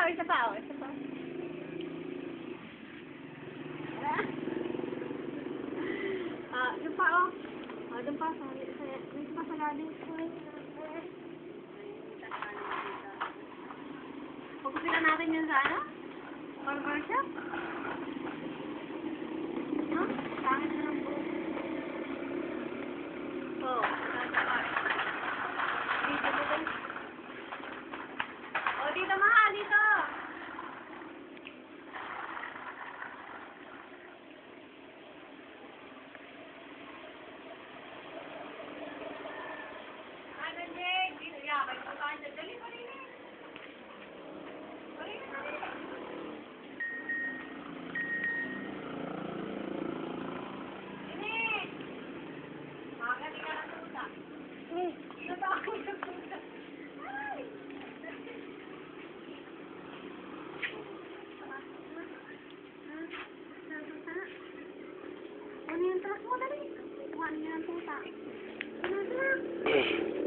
isa pa, oh. Isa pa. Doon pa, oh. Doon pa, doon pa sa lalim. Pagkupilan natin yun sa ano? Burger shop? No? Pangit na lang po. Oh, dito po din. Oh, dito mahal, dito. Ano, Jake? Dito, yakay po tayo. Dali, dali. Ano yung truck mo, dali? Kuhaan niyo ng tuta. Ano yung truck?